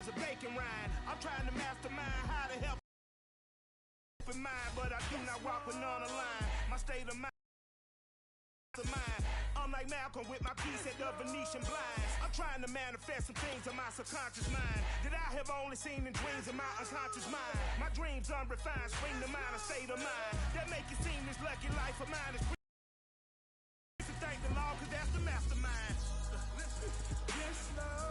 a bacon rind. I'm trying to mastermind how to help in mind, but I do not walk with none aligned. My state of mind. I'm like Malcolm with my piece at the Venetian blinds. I'm trying to manifest some things in my subconscious mind that I have only seen in dreams in my unconscious mind. My dreams unrefined, spring to mind, a state of mind that make it seem this lucky life of mine is to thank the Lord, cause that's the mastermind. Yes, Lord.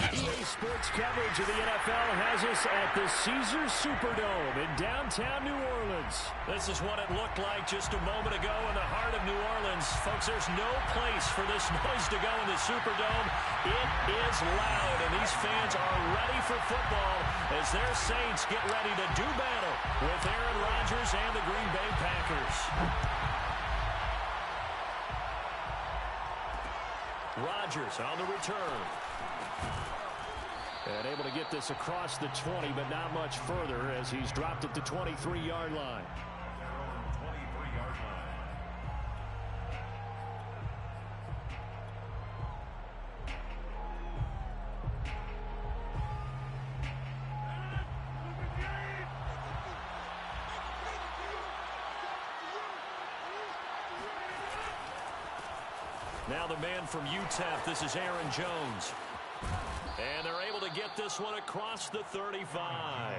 EA Sports coverage of the NFL has us at the Caesars Superdome in downtown New Orleans. This is what it looked like just a moment ago in the heart of New Orleans. Folks, there's no place for this noise to go in the Superdome. It is loud, and these fans are ready for football as their Saints get ready to do battle with Aaron Rodgers and the Green Bay Packers. Rodgers on the return. And able to get this across the 20, but not much further as he's dropped at the 23-yard line. Now the man from UTEP, this is Aaron Jones. And they're able to get this one across the 35.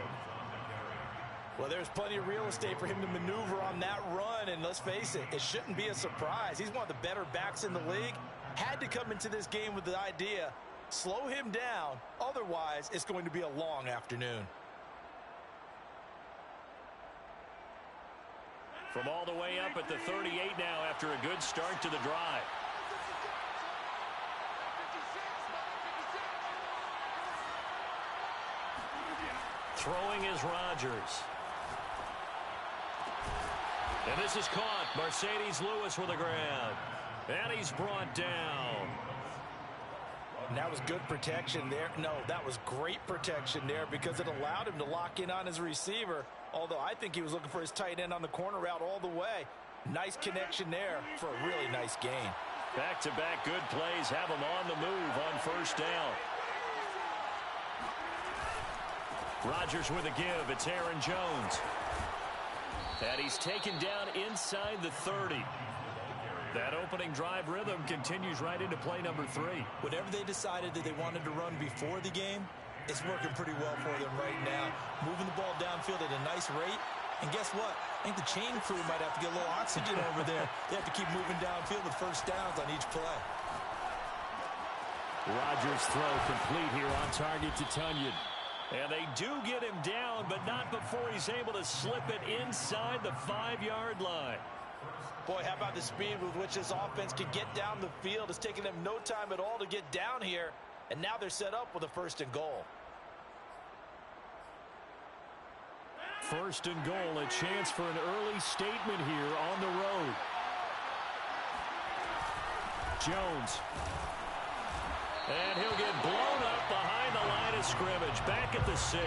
Well, there's plenty of real estate for him to maneuver on that run, and let's face it, it shouldn't be a surprise. He's one of the better backs in the league. Had to come into this game with the idea, slow him down, otherwise it's going to be a long afternoon. From all the way up at the 38 now after a good start to the drive. Throwing is Rodgers. And this is caught. Mercedes Lewis with a grab. And he's brought down. And that was good protection there. No, that was great protection there because it allowed him to lock in on his receiver. Although I think he was looking for his tight end on the corner route all the way. Nice connection there for a really nice gain. Back-to-back good plays have him on the move on first down. Rodgers with a give. It's Aaron Jones. And he's taken down inside the 30. That opening drive rhythm continues right into play number 3. Whatever they decided that they wanted to run before the game, it's working pretty well for them right now. Moving the ball downfield at a nice rate. And guess what? I think the chain crew might have to get a little oxygen over there. They have to keep moving downfield with first downs on each play. Rodgers' throw complete here on target to Tunyon. And they do get him down, but not before he's able to slip it inside the 5-yard line. Boy, how about the speed with which this offense can get down the field? It's taken them no time at all to get down here, and now they're set up with a 1st and goal. 1st and goal, a chance for an early statement here on the road. Jones. And he'll get blown up behind the line of scrimmage, back at the 6.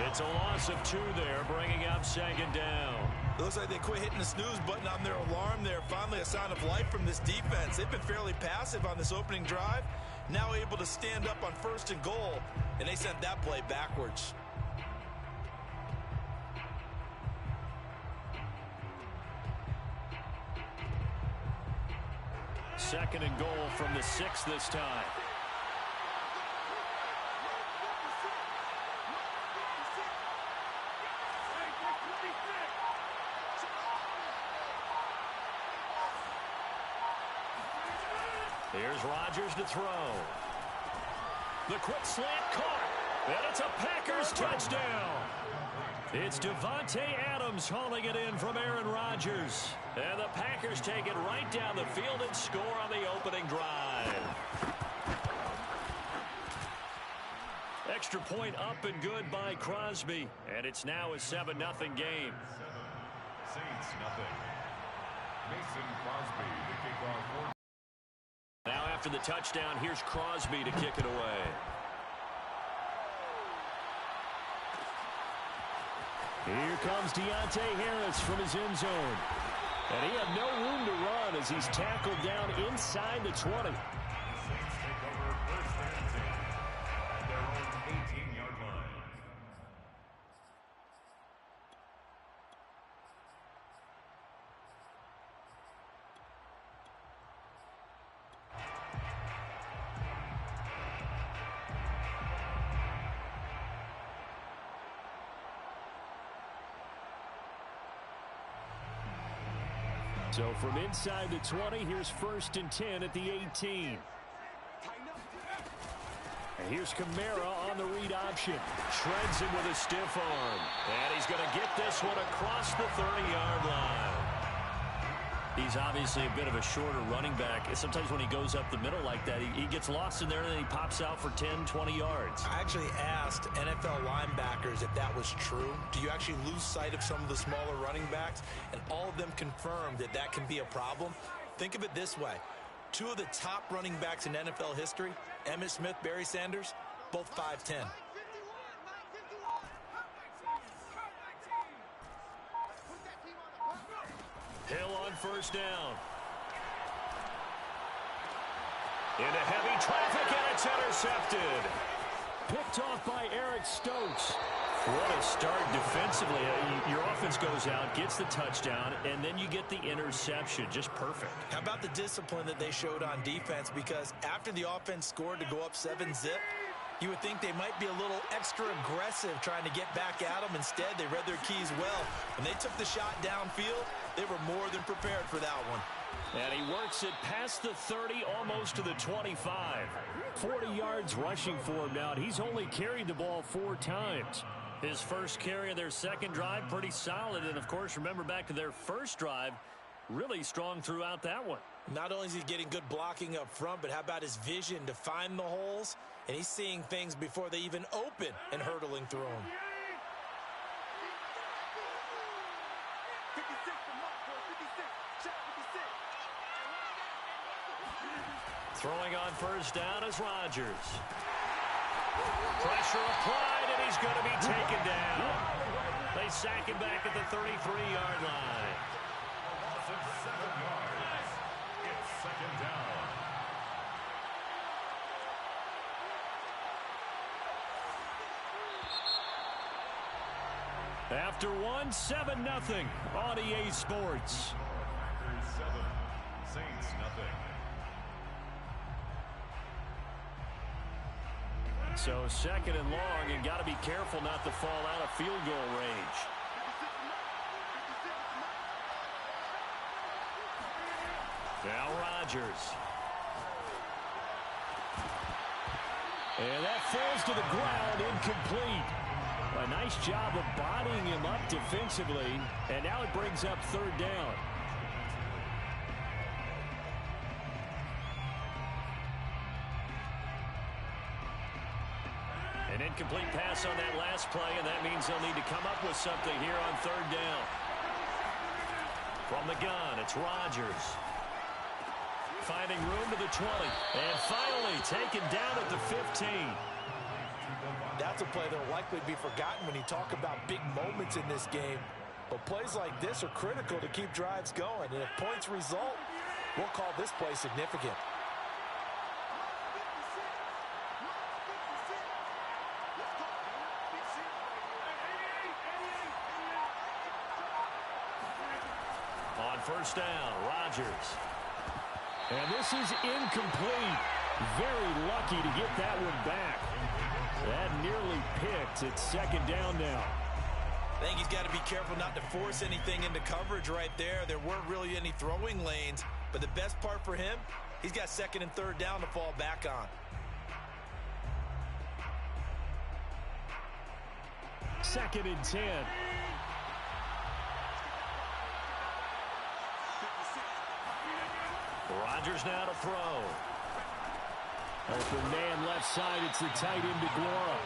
It's a loss of 2 there, bringing up 2nd down. It looks like they quit hitting the snooze button on their alarm there. Finally a sign of life from this defense. They've been fairly passive on this opening drive. Now able to stand up on 1st and goal, and they sent that play backwards. Second and goal from the 6 this time. Here's Rodgers to throw. The quick slant caught. And it's a Packers touchdown. It's Devontae Adams hauling it in from Aaron Rodgers. And the Packers take it right down the field and score on the opening drive. Extra point up and good by Crosby. And it's now a 7-0 game. Saints nothing. Mason Crosby to kick off. Now after the touchdown, here's Crosby to kick it away. Here comes Deontay Harris from his end zone. And he had no room to run as he's tackled down inside the 20. The Saints take over 1st and 10 at their own So from inside the 20, here's 1st and 10 at the 18. And here's Kamara on the read option. Shreds him with a stiff arm. And he's going to get this one across the 30-yard line. He's obviously a bit of a shorter running back. Sometimes when he goes up the middle like that, he gets lost in there and then he pops out for 10, 20 yards. I actually asked NFL linebackers if that was true. Do you actually lose sight of some of the smaller running backs? And all of them confirmed that that can be a problem. Think of it this way. 2 of the top running backs in NFL history, Emmitt Smith, Barry Sanders, both 5'10". Hill on 1st down. Into heavy traffic, and it's intercepted. Picked off by Eric Stokes. What a start defensively. Your offense goes out, gets the touchdown, and then you get the interception. Just perfect. How about the discipline that they showed on defense? Because after the offense scored to go up 7-zip, you would think they might be a little extra aggressive trying to get back at them. Instead, they read their keys well. When they took the shot downfield, they were more than prepared for that one. And he works it past the 30, almost to the 25. 40 yards rushing for him now, and he's only carried the ball 4 times. His first carry of their second drive, pretty solid. And, of course, remember back to their first drive, really strong throughout that one. Not only is he getting good blocking up front, but how about his vision to find the holes? And he's seeing things before they even open and hurdling through them. Throwing on 1st down is Rodgers. Pressure applied, and he's going to be taken down. They sack him back at the 33-yard line. 7 yards. It's 2nd down. After 1, 7-0 on EA Sports. Packers 7, Saints nothing. So 2nd and long, and got to be careful not to fall out of field goal range. Now Rodgers. And that falls to the ground, incomplete. A nice job of bodying him up defensively, and now it brings up 3rd down. An incomplete pass on that last play, and that means they'll need to come up with something here on 3rd down. From the gun, it's Rodgers. Finding room to the 20, and finally taken down at the 15. That's a play that will likely be forgotten when you talk about big moments in this game. But plays like this are critical to keep drives going. And if points result, we'll call this play significant. On 1st down, Rodgers. And this is incomplete. Very lucky to get that one back. That nearly picked. It's 2nd down now. I think he's got to be careful not to force anything into coverage right there. There weren't really any throwing lanes. But the best part for him, he's got 2nd and 3rd down to fall back on. 2nd and 10. Rodgers now to throw. Open man left side. It's the tight end DeGuara.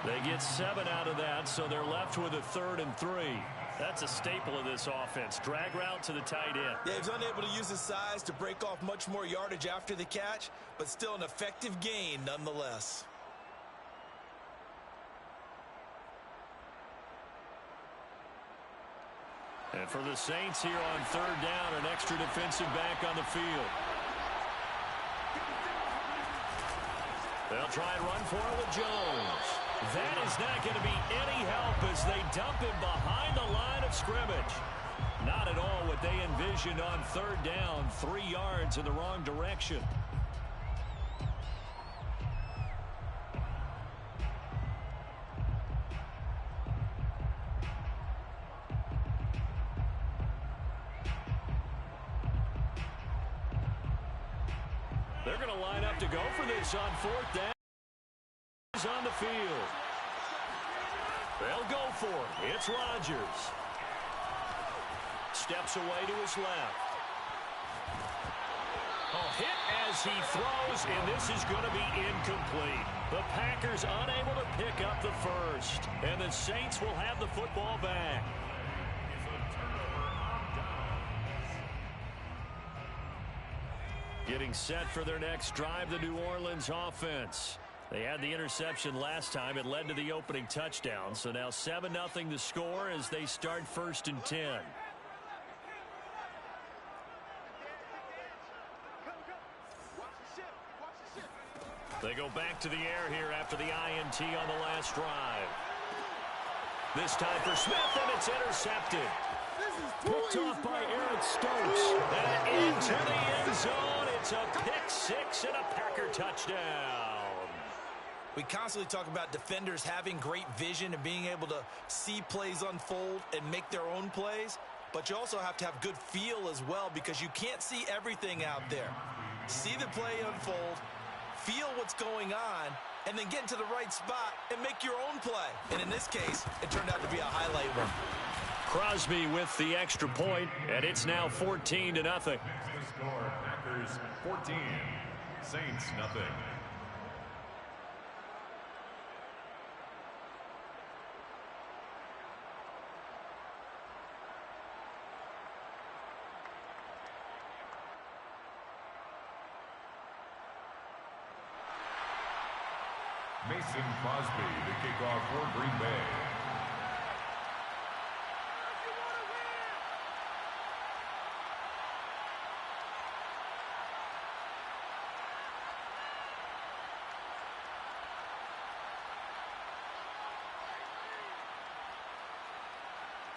They get 7 out of that, so they're left with a 3rd and 3. That's a staple of this offense. Drag route to the tight end. Yeah, he's unable to use his size to break off much more yardage after the catch, but still an effective gain nonetheless. And for the Saints here on 3rd down, an extra defensive back on the field. They'll try and run for it with Jones. That is not going to be any help as they dump him behind the line of scrimmage. Not at all what they envisioned on 3rd down, 3 yards in the wrong direction. They're going to line up to go for this on fourth down. He's on the field. They'll go for it. It's Rodgers. Steps away to his left. A hit as he throws, and this is going to be incomplete. The Packers unable to pick up the first, and the Saints will have the football back. Getting set for their next drive, the New Orleans offense. They had the interception last time. It led to the opening touchdown. So now 7-0 the score as they start 1st and 10. They go back to the air here after the INT on the last drive. This time for Smith, and it's intercepted. Picked off by Aaron Stokes. And into the end zone. It's a pick six and a Packer touchdown. We constantly talk about defenders having great vision and being able to see plays unfold and make their own plays. But you also have to have good feel as well, because you can't see everything out there. See the play unfold, feel what's going on, and then get into the right spot and make your own play. And in this case, it turned out to be a highlight one. Crosby with the extra point, and it's now 14-0. The score, Packers 14, Saints nothing. Mason Crosby, the kickoff for Green Bay.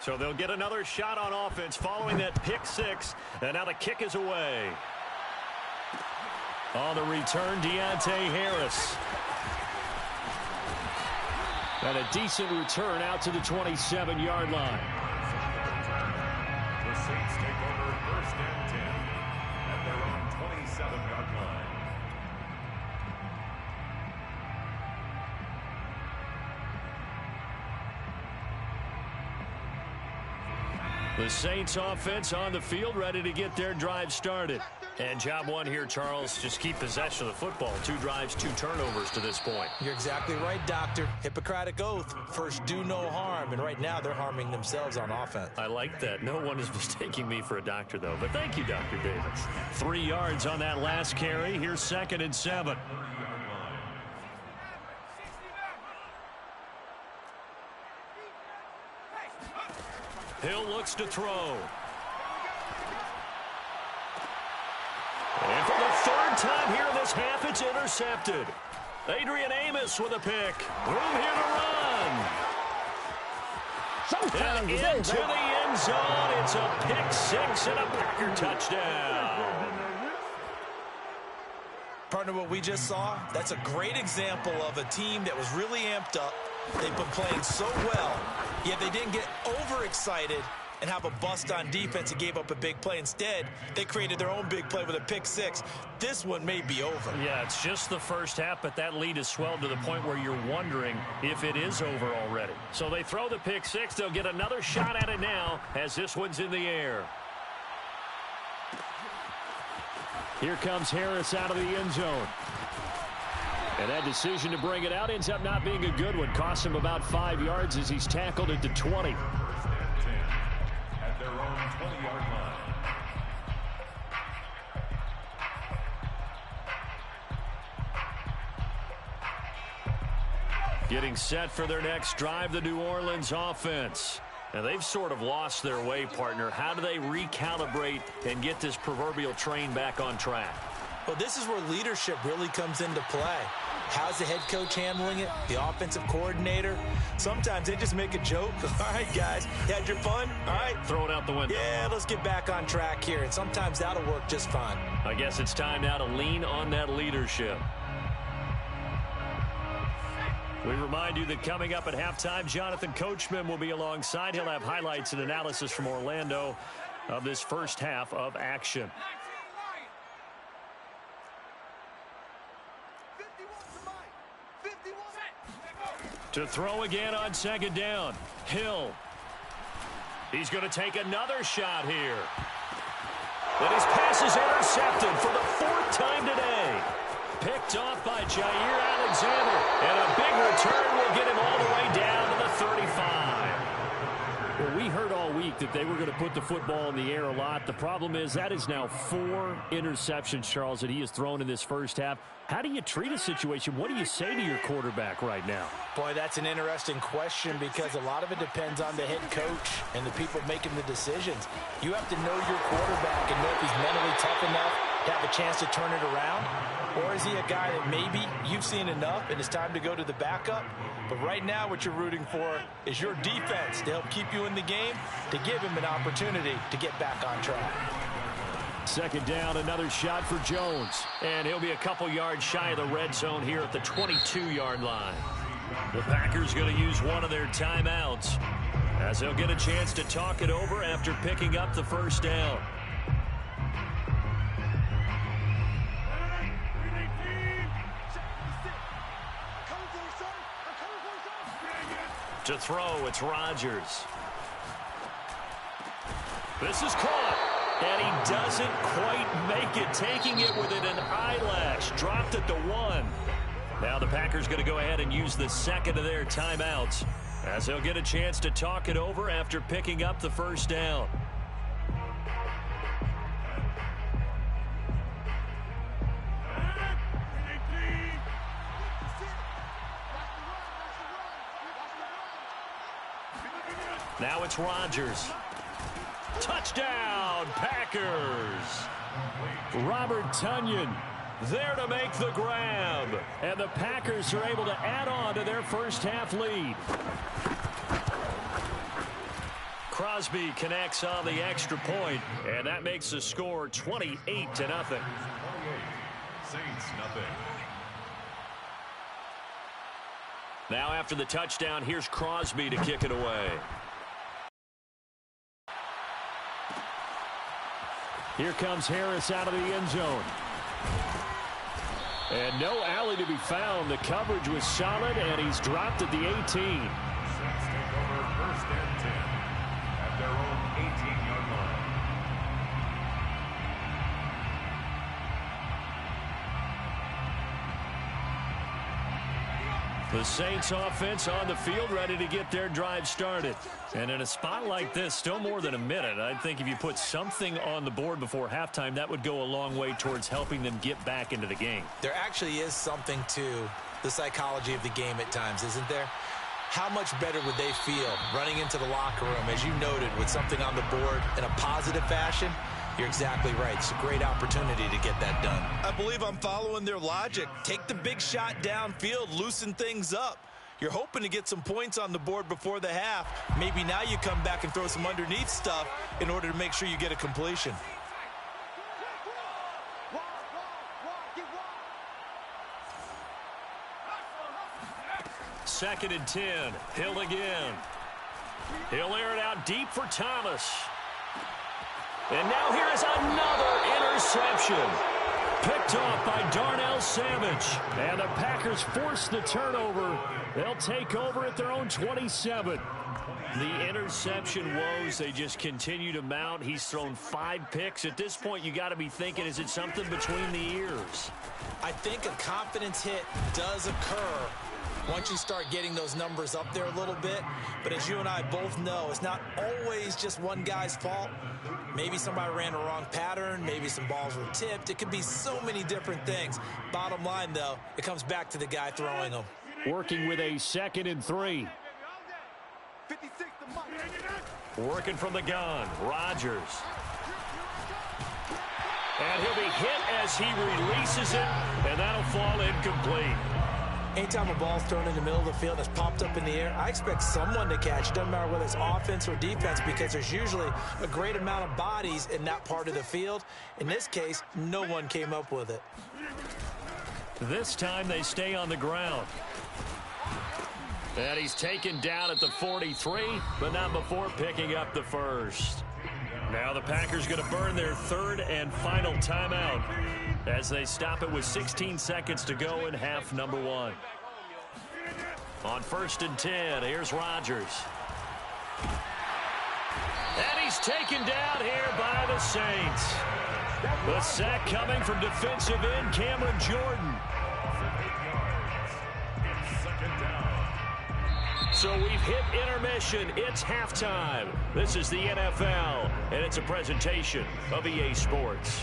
So they'll get another shot on offense following that pick six, and now the kick is away. On the return, Deontay Harris. And a decent return out to the 27-yard line. The Saints take over 1st and 10 at their own 27-yard line. The Saints offense on the field, ready to get their drive started. And job one here, Charles, just keep possession of the football. 2 drives, 2 turnovers to this point. You're exactly right, Doctor. Hippocratic oath. First, do no harm. And right now, they're harming themselves on offense. I like that. No one is mistaking me for a doctor, though. But thank you, Dr. Davis. 3 yards on that last carry. Here's 2nd and 7. Hill looks to throw. And for the 3rd time here in this half, it's intercepted. Adrian Amos with a pick. Room here to run. And into the end zone. It's a pick six and a Packer touchdown. Partner, what we just saw, that's a great example of a team that was really amped up. They've been playing so well, yet they didn't get overexcited and have a bust on defense and gave up a big play. Instead, they created their own big play with a pick six. This one may be over. Yeah, it's just the first half, but that lead has swelled to the point where you're wondering if it is over already. So they throw the pick six. They'll get another shot at it now as this one's in the air. Here comes Harris out of the end zone. And that decision to bring it out ends up not being a good one. Costs him about 5 yards as he's tackled at the 20. 1st and 10 at their own 20-yard line. Getting set for their next drive, the New Orleans offense. Now, they've sort of lost their way, partner. How do they recalibrate and get this proverbial train back on track? Well, this is where leadership really comes into play. How's the head coach handling it? The offensive coordinator? Sometimes they just make a joke. All right, guys, you had your fun? All right. Throw it out the window. Yeah, let's get back on track here. And sometimes that'll work just fine. I guess it's time now to lean on that leadership. We remind you that coming up at halftime, Jonathan Coachman will be alongside. He'll have highlights and analysis from Orlando of this first half of action. To throw again on second down. Hill. He's going to take another shot here. And his pass is intercepted for the 4th time today. Picked off by Jair Alexander. And a big return will get him all the way down to the 35. Well, we heard all week that they were going to put the football in the air a lot. The problem is that is now 4 interceptions, Charles, that he has thrown in this first half. How do you treat a situation? What do you say to your quarterback right now? Boy, that's an interesting question because a lot of it depends on the head coach and the people making the decisions. You have to know your quarterback and know if he's mentally tough enough to have a chance to turn it around. Or is he a guy that maybe you've seen enough and it's time to go to the backup? But right now what you're rooting for is your defense to help keep you in the game, to give him an opportunity to get back on track. Second down, another shot for Jones. And he'll be a couple yards shy of the red zone here at the 22-yard line. The Packers going to use one of their timeouts as they'll get a chance to talk it over after picking up the first down. To throw, it's Rodgers. This is caught. And he doesn't quite make it, taking it within an eyelash. Dropped at the 1. Now the Packers going to go ahead and use the second of their timeouts as they'll get a chance to talk it over after picking up the first down. Now it's Rodgers. Touchdown, Packers. Robert Tonyan there to make the grab. And the Packers are able to add on to their first half lead. Crosby connects on the extra point, and that makes the score 28-0. Saints nothing. Now after the touchdown, here's Crosby to kick it away. Here comes Harris out of the end zone. And no alley to be found. The coverage was solid, and he's dropped at the 18. Saints take over 1st and 10 at their own 18-yard line. The Saints offense on the field, ready to get their drive started. And in a spot like this, still more than a minute, I think if you put something on the board before halftime, that would go a long way towards helping them get back into the game. There actually is something to the psychology of the game at times, isn't there? How much better would they feel running into the locker room, as you noted, with something on the board in a positive fashion? You're exactly right. It's a great opportunity to get that done. I believe I'm following their logic. Take the big shot downfield, loosen things up. You're hoping to get some points on the board before the half. Maybe now you come back and throw some underneath stuff in order to make sure you get a completion. Second and 10. Hill again. He'll air it out deep for Thomas. And now here is another interception. Picked off by Darnell Savage. And the Packers force the turnover. They'll take over at their own 27. The interception woes, they just continue to mount. He's thrown 5 picks. At this point, you got to be thinking, is it something between the ears? I think a confidence hit does occur once you start getting those numbers up there a little bit. But as you and I both know, it's not always just one guy's fault. Maybe somebody ran a wrong pattern. Maybe some balls were tipped. It could be so many different things. Bottom line, though, it comes back to the guy throwing them. Working with a 2nd and 3. Working from the gun, Rodgers. And he'll be hit as he releases it, and that'll fall incomplete. Anytime a ball's thrown in the middle of the field that's popped up in the air, I expect someone to catch. Doesn't matter whether it's offense or defense, because there's usually a great amount of bodies in that part of the field. In this case, no one came up with it. This time they stay on the ground. And he's taken down at the 43, but not before picking up the first. Now the Packers going to burn their 3rd and final timeout as they stop it with 16 seconds to go in half number 1. On 1st and 10, here's Rodgers. And he's taken down here by the Saints. The sack coming from defensive end Cameron Jordan. So we've hit intermission. It's halftime. This is the NFL, and it's a presentation of EA Sports.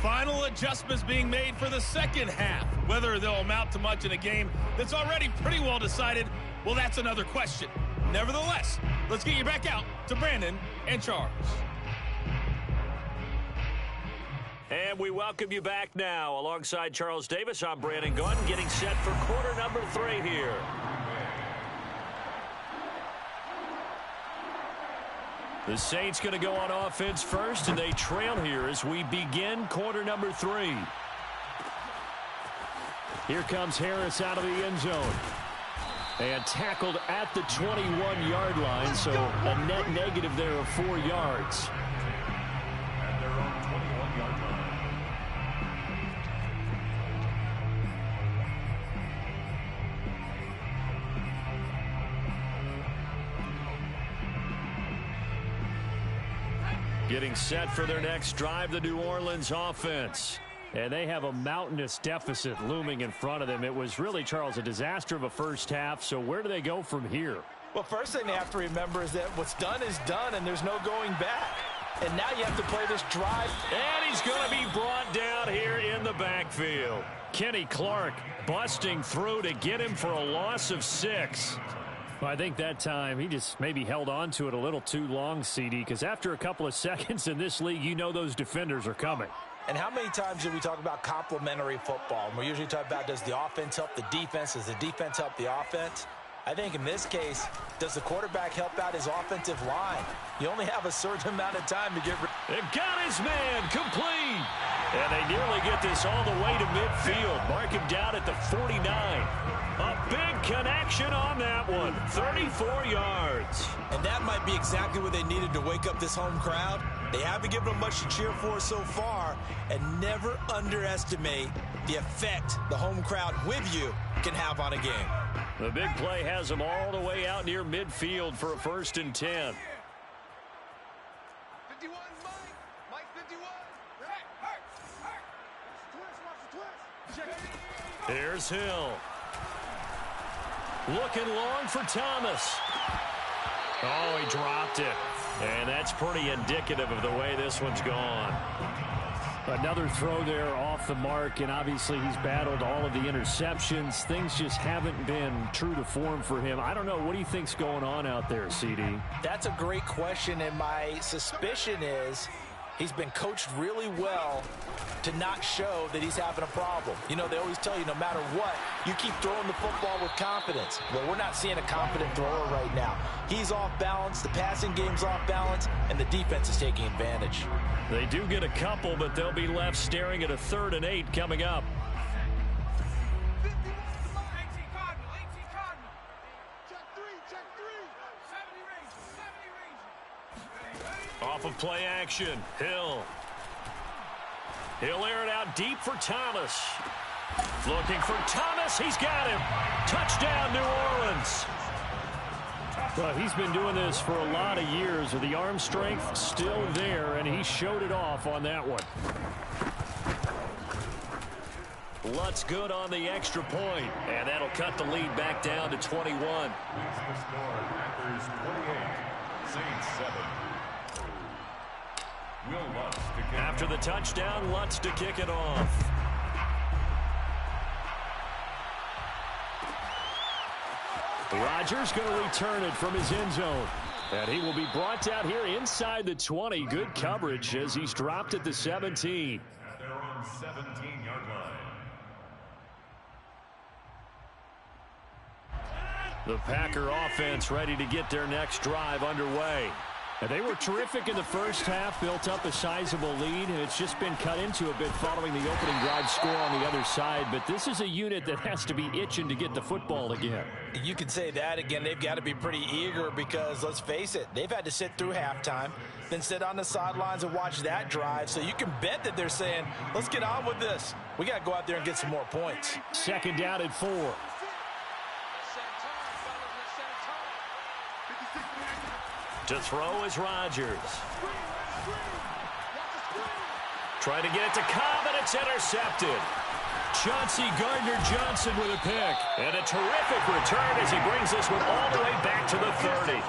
Final adjustments being made for the second half. Whether they'll amount to much in a game that's already pretty well decided, well, that's another question. Nevertheless, let's get you back out to Brandon and Charles. And we welcome you back now. Alongside Charles Davis, I'm Brandon Gunn, getting set for quarter number 3 here. The Saints going to go on offense first, and they trail here as we begin quarter number 3. Here comes Harris out of the end zone. And tackled at the 21-yard line, so a net negative there of 4 yards. At their own 21-yard line. Getting set for their next drive, the New Orleans offense. And they have a mountainous deficit looming in front of them. It was really, Charles, a disaster of a first half. So where do they go from here? Well, first thing they have to remember is that what's done is done, and there's no going back. And now you have to play this drive. And he's going to be brought down here in the backfield. Kenny Clark busting through to get him for a loss of 6. Well, I think that time he just maybe held on to it a little too long, CD, because after a couple of seconds in this league, you know those defenders are coming. And how many times do we talk about complementary football? And we usually talk about, does the offense help the defense? Does the defense help the offense? I think in this case, does the quarterback help out his offensive line? You only have a certain amount of time to get rid. They've got his man complete. And they nearly get this all the way to midfield. Mark him down at the 49. A big connection on that one. 34 yards. And that might be exactly what they needed to wake up this home crowd. They haven't given them much to cheer for so far. And never underestimate the effect the home crowd with you can have on a game. The big play has them all the way out near midfield for a 1st and 10. 51, Mike 51. Here's Hill. Looking long for Thomas. Oh, he dropped it. And that's pretty indicative of the way this one's gone. Another throw there off the mark, and obviously he's battled all of the interceptions. Things just haven't been true to form for him. I don't know. What do you think's going on out there, CD? That's a great question, and my suspicion is he's been coached really well to not show that he's having a problem. You know, they always tell you no matter what, you keep throwing the football with confidence. Well, we're not seeing a confident thrower right now. He's off balance, the passing game's off balance, and the defense is taking advantage. They do get a couple, but they'll be left staring at a 3rd and 8 coming up. 51 to Mike. 18 Cardinal. Check 3. 70 range. Off of play action, Hill. He'll air it out deep for Thomas. Looking for Thomas. He's got him. Touchdown, New Orleans. Well, he's been doing this for a lot of years. With the arm strength still there, and he showed it off on that one. Lutz good on the extra point, and that'll cut the lead back down to 21. The score, Packers 28, Saints 7. Will Lutz to kick After the touchdown, Lutz to kick it off. Rodgers going to return it from his end zone. And he will be brought down here inside the 20. Good coverage as he's dropped at the 17. at their own 17-yard line. The Packer offense ready to get their next drive underway. And they were terrific in the first half, built up a sizable lead, and it's just been cut into a bit following the opening drive score on the other side. But this is a unit that has to be itching to get the football again. You can say that again. They've got to be pretty eager because, let's face it, they've had to sit through halftime, then sit on the sidelines and watch that drive. So you can bet that they're saying, let's get on with this. We got to go out there and get some more points. 2nd down and 4. To throw is Rodgers. Trying to get it to Cobb, and it's intercepted. Chauncey Gardner-Johnson with a pick. And a terrific return as he brings this one all the way back to the 30.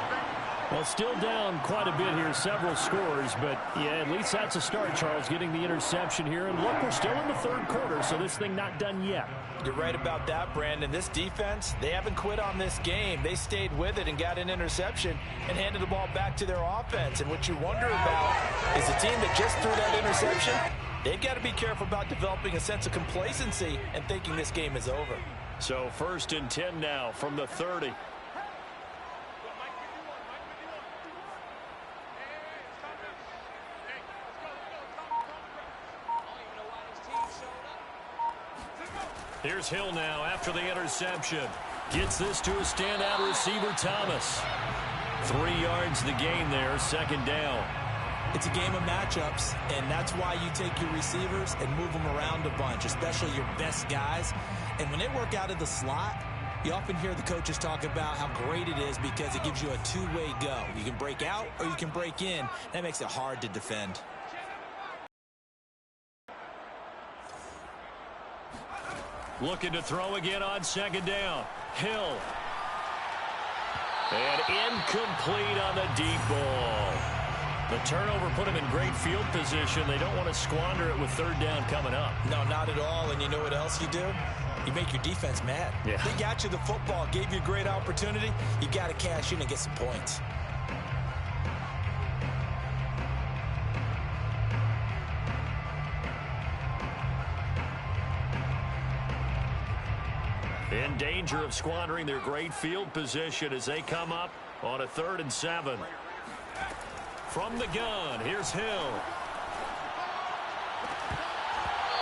Well, still down quite a bit here, several scores, but yeah, at least that's a start, Charles, getting the interception here. And look, we're still in the third quarter, so this thing not done yet. You're right about that, Brandon. This defense, they haven't quit on this game. They stayed with it and got an interception and handed the ball back to their offense. And what you wonder about is a team that just threw that interception, they've got to be careful about developing a sense of complacency and thinking this game is over. So 1st and 10 now from the 30. Here's Hill now after the interception. Gets this to a standout receiver, Thomas. 3 yards the gain there, 2nd down. It's a game of matchups, and that's why you take your receivers and move them around a bunch, especially your best guys. And when they work out of the slot, you often hear the coaches talk about how great it is because it gives you a two-way go. You can break out or you can break in. That makes it hard to defend. Looking to throw again on 2nd down. Hill. And incomplete on the deep ball. The turnover put him in great field position. They don't want to squander it with 3rd down coming up. No, not at all. And you know what else you do? You make your defense mad. Yeah. They got you the football, gave you a great opportunity. You got to cash in and get some points. In danger of squandering their great field position as they come up on a 3rd and 7. From the gun, here's Hill.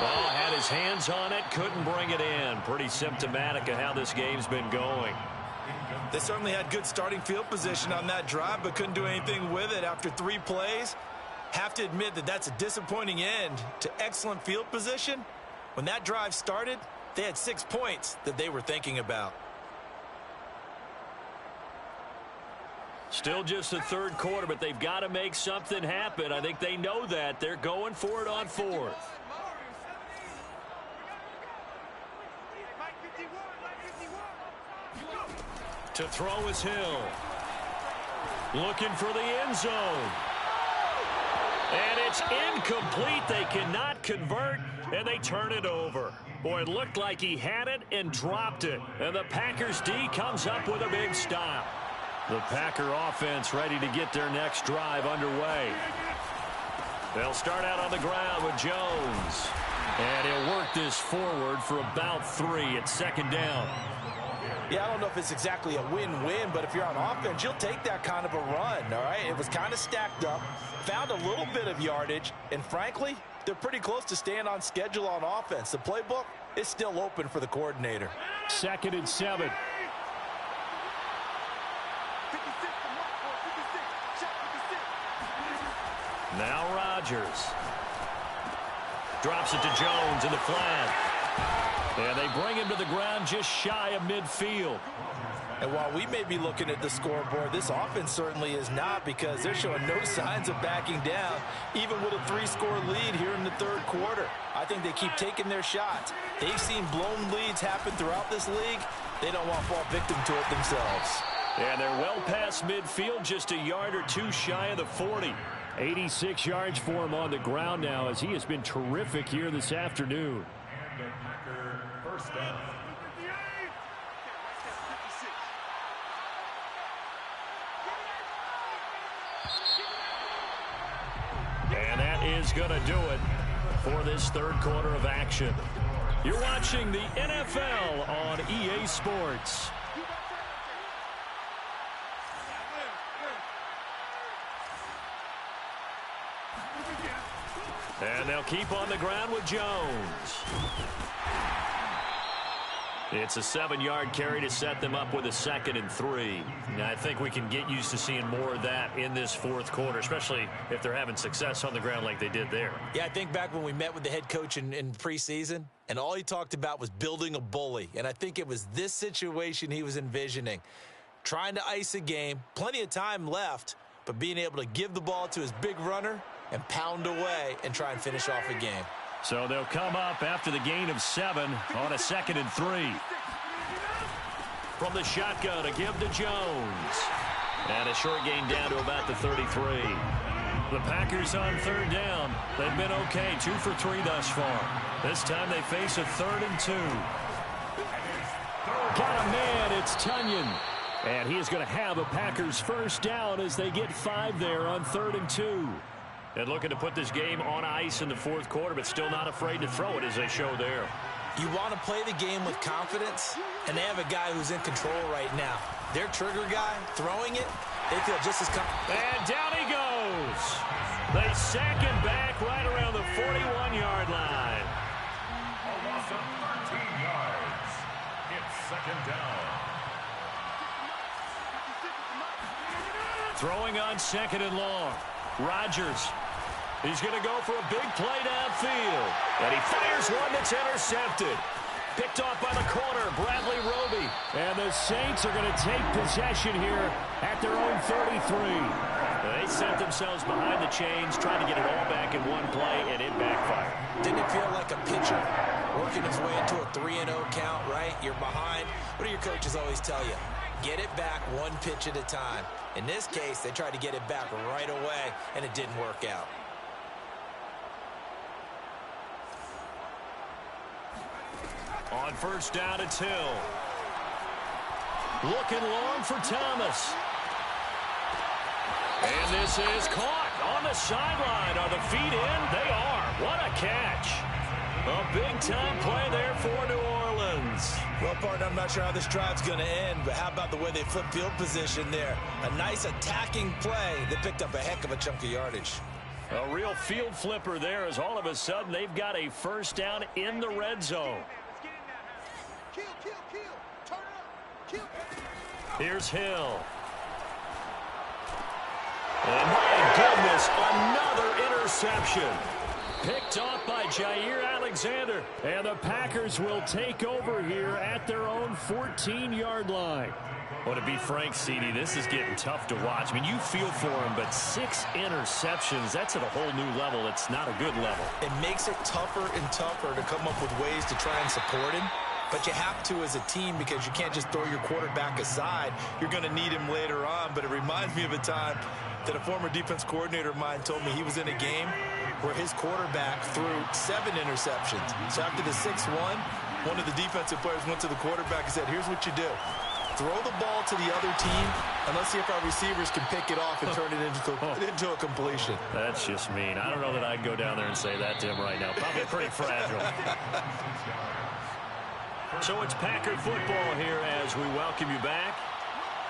Oh, had his hands on it, couldn't bring it in. Pretty symptomatic of how this game's been going. They certainly had good starting field position on that drive, but couldn't do anything with it after 3 plays. Have to admit that that's a disappointing end to excellent field position. When that drive started, they had 6 points that they were thinking about. Still just the 3rd quarter, but they've got to make something happen. I think they know that. They're going for it on 4th. To throw is Hill. Looking for the end zone. And it's incomplete. They cannot convert, and they turn it over. Boy, it looked like he had it and dropped it. And the Packers D comes up with a big stop. The Packer offense ready to get their next drive underway. They'll start out on the ground with Jones. And he'll work this forward for about 3 at 2nd down. Yeah, I don't know if it's exactly a win-win, but if you're on offense, you'll take that kind of a run, all right? It was kind of stacked up, found a little bit of yardage, and frankly, they're pretty close to staying on schedule on offense. The playbook is still open for the coordinator. 2nd and 7. Now Rodgers. Drops it to Jones in the flat. And they bring him to the ground just shy of midfield. And while we may be looking at the scoreboard, this offense certainly is not, because they're showing no signs of backing down, even with a 3-score lead here in the 3rd quarter. I think they keep taking their shots. They've seen blown leads happen throughout this league. They don't want to fall victim to it themselves. And they're well past midfield, just a yard or 2 shy of the 40. 86 yards for him on the ground now, as he has been terrific here this afternoon. First down. And that is going to do it for this 3rd quarter of action. You're watching the NFL on EA Sports. And they'll keep on the ground with Jones. It's a 7-yard carry to set them up with a 2nd and 3. Now, I think we can get used to seeing more of that in this 4th quarter, especially if they're having success on the ground like they did there. Yeah, I think back when we met with the head coach in preseason, and all he talked about was building a bully. And I think it was this situation he was envisioning. Trying to ice a game, plenty of time left, but being able to give the ball to his big runner and pound away and try and finish off a game. So they'll come up after the gain of 7 on a 2nd and 3. From the shotgun, a give to Jones. And a short gain down to about the 33. The Packers on 3rd down. They've been okay, 2 for 3 thus far. This time they face a 3rd and 2. Got a man, it's Tunyon. And he is going to have a Packers first down as they get 5 there on 3rd and 2. And looking to put this game on ice in the 4th quarter, but still not afraid to throw it as they show there. You want to play the game with confidence, and they have a guy who's in control right now. Their trigger guy, throwing it, they feel just as confident. And down he goes. They sack him back right around the 41-yard line. A loss of 13 yards. It's 2nd down. Throwing on 2nd and long. Rodgers. He's going to go for a big play downfield. And he fires one that's intercepted. Picked off by the corner, Bradley Roby. And the Saints are going to take possession here at their own 33. They set themselves behind the chains, trying to get it all back in one play, and it backfired. Didn't it feel like a pitcher working his way into a 3-0 count, right? You're behind. What do your coaches always tell you? Get it back one pitch at a time. In this case, they tried to get it back right away, and it didn't work out. On 1st down, it's Hill. Looking long for Thomas. And this is caught on the sideline. Are the feet in? They are. What a catch. A big-time play there for New Orleans. Well, partner, I'm not sure how this drive's going to end, but how about the way they flip field position there? A nice attacking play that picked up a heck of a chunk of yardage. A real field flipper there as all of a sudden they've got a first down in the red zone. Here's Hill. And my goodness, another interception. Picked off by Jair Alexander. And the Packers will take over here at their own 14-yard line. Well, to be frank, CD, this is getting tough to watch. I mean, you feel for him, but 6 interceptions, that's at a whole new level. It's not a good level. It makes it tougher and tougher to come up with ways to try and support him. But you have to as a team because you can't just throw your quarterback aside. You're going to need him later on. But it reminds me of a time that a former defense coordinator of mine told me he was in a game where his quarterback threw 7 interceptions. So after the 6-1, one of the defensive players went to the quarterback and said, here's what you do. Throw the ball to the other team, and let's see if our receivers can pick it off and turn it into a completion. That's just mean. I don't know that I'd go down there and say that to him right now. Probably pretty fragile. So it's Packer football here as we welcome you back.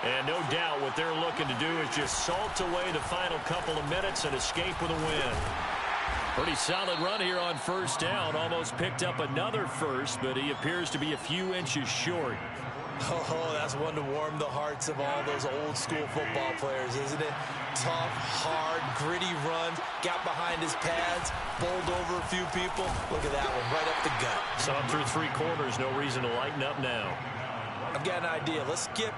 And no doubt what they're looking to do is just salt away the final couple of minutes and escape with a win. Pretty solid run here on 1st down. Almost picked up another first, but he appears to be a few inches short. Oh, that's one to warm the hearts of all those old school football players, isn't it? Tough, hard, gritty runs, got behind his pads, bowled over a few people. Look at that one, right up the gut. So up through 3 quarters, no reason to lighten up now. I've got an idea. Let's skip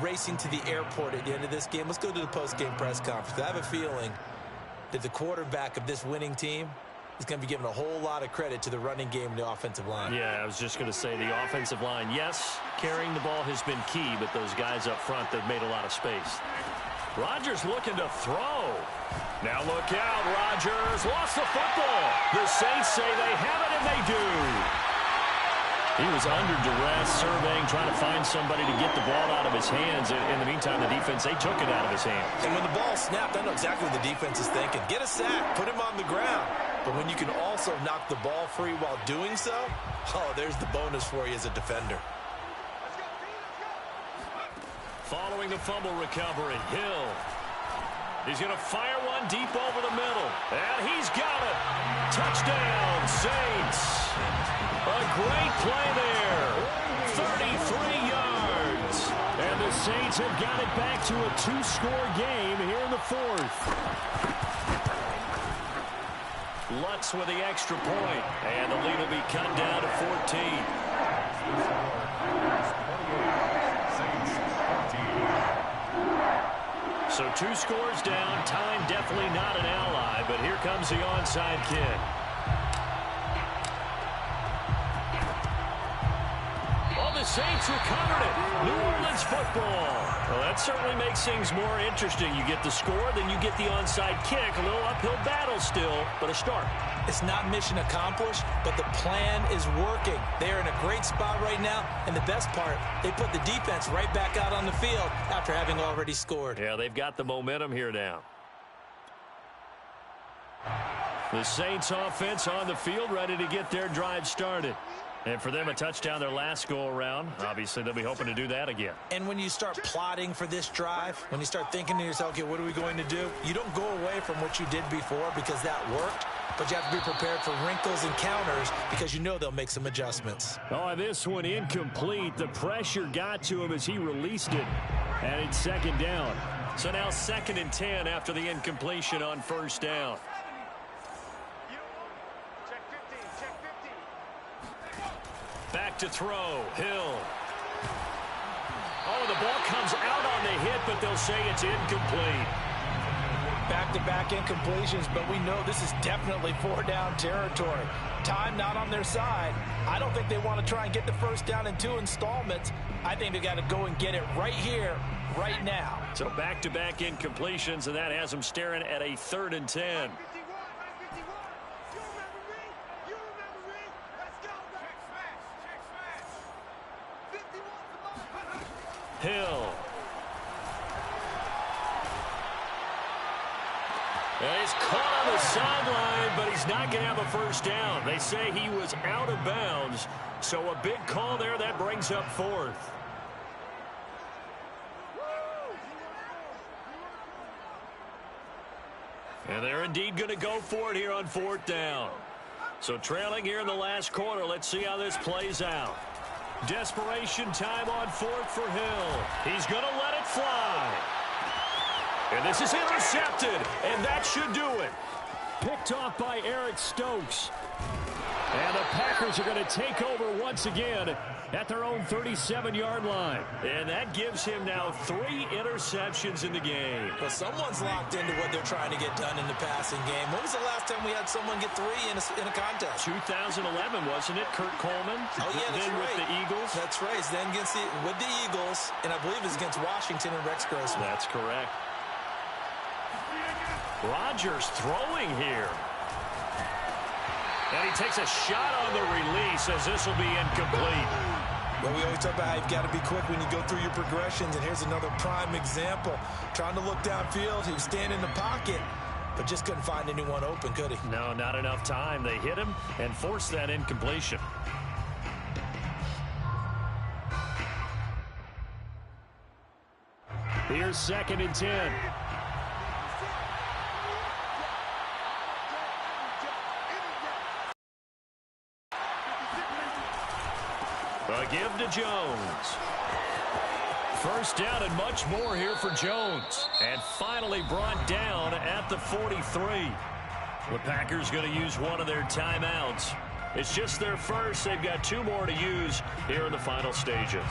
racing to the airport at the end of this game. Let's go to the post-game press conference. I have a feeling that the quarterback of this winning team is going to be given a whole lot of credit to the running game and the offensive line. Yeah, I was just going to say the offensive line, yes, carrying the ball has been key, but those guys up front, they've made a lot of space. Rodgers looking to throw. Now look out, Rodgers lost the football. The Saints say they have it, and they do. He was under duress, surveying, trying to find somebody to get the ball out of his hands. In the meantime, the defense, they took it out of his hands. And when the ball snapped, I know exactly what the defense is thinking. Get a sack, put him on the ground. But when you can also knock the ball free while doing so, oh, there's the bonus for you as a defender. Following the fumble recovery, Hill. He's going to fire one deep over the middle. And he's got it. Touchdown, Saints. A great play there. 33 yards. And the Saints have got it back to a 2-score game here in the 4th. Lutz with the extra point, and the lead will be cut down to 14. So 2 scores down. Time definitely not an ally, but here comes the onside kick. Oh, the Saints recovered it. New Orleans football. Well, that certainly makes things more interesting. You get the score, then you get the onside kick. A little uphill battle still, but a start. It's not mission accomplished, but the plan is working. They're in a great spot right now, and the best part, they put the defense right back out on the field after having already scored. Yeah, they've got the momentum here now. The Saints offense on the field, ready to get their drive started. And for them, a touchdown their last go-around. Obviously, they'll be hoping to do that again. And when you start plotting for this drive, when you start thinking to yourself, okay, what are we going to do? You don't go away from what you did before because that worked, but you have to be prepared for wrinkles and counters because you know they'll make some adjustments. Oh, this one incomplete. The pressure got to him as he released it. And it's second down. So now 2nd and 10 after the incompletion on first down. Back to throw. Hill. Oh, the ball comes out on the hit, but they'll say it's incomplete. Back-to-back incompletions, but we know this is definitely 4-down territory. Time not on their side. I don't think they want to try and get the first down in 2 installments. I think they got to go and get it right here, right now. So back-to-back incompletions, and that has them staring at a 3rd and 10. Hill. And he's caught on the sideline, but he's not going to have a first down. They say he was out of bounds, so a big call there. That brings up 4th. And they're indeed going to go for it here on 4th down. So trailing here in the last quarter. Let's see how this plays out. Desperation time on 4th for Hill. He's going to let it fly. And this is intercepted, and that should do it. Picked off by Eric Stokes. And the Packers are going to take over once again at their own 37-yard line. And that gives him now 3 interceptions in the game. Well, someone's locked into what they're trying to get done in the passing game. When was the last time we had someone get 3 in a contest? 2011, wasn't it? Kurt Coleman? Oh, yeah, that's then right. With the Eagles? That's right. It's then with the Eagles, and I believe it's against Washington and Rex Grossman. That's correct. Rodgers throwing here. And he takes a shot on the release as this will be incomplete. Well, we always talk about how you've got to be quick when you go through your progressions, and here's another prime example. Trying to look downfield, he was standing in the pocket, but just couldn't find anyone open, could he? No, not enough time. They hit him and forced that incompletion. Here's 2nd and 10. A give to Jones. First down and much more here for Jones. And finally brought down at the 43. The Packers going to use one of their timeouts. It's just their first. They've got 2 more to use here in the final stages.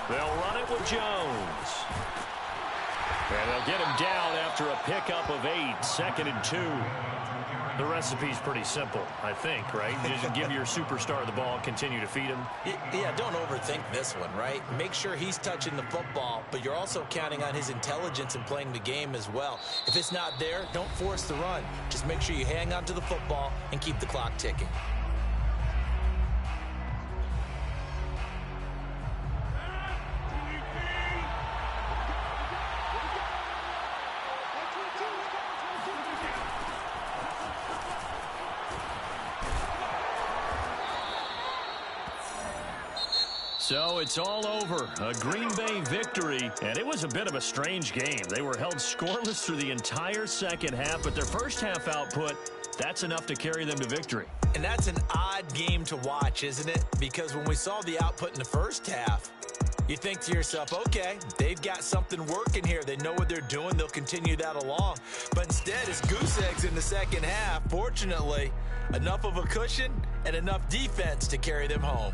They'll run it with Jones. And they'll get him down after a pickup of 8, 2nd and 2. The recipe's pretty simple, I think, right? Just give your superstar the ball and continue to feed him. Yeah, don't overthink this one, right? Make sure he's touching the football, but you're also counting on his intelligence in playing the game as well. If it's not there, don't force the run. Just make sure you hang on to the football and keep the clock ticking. So it's all over. A Green Bay victory. And it was a bit of a strange game. They were held scoreless through the entire second half, but their first half output, that's enough to carry them to victory. And that's an odd game to watch, isn't it? Because when we saw the output in the first half, You think to yourself, okay, they've got something working here. They know what they're doing. They'll continue that along. But instead, it's goose eggs in the second half. Fortunately, enough of a cushion and enough defense to carry them home.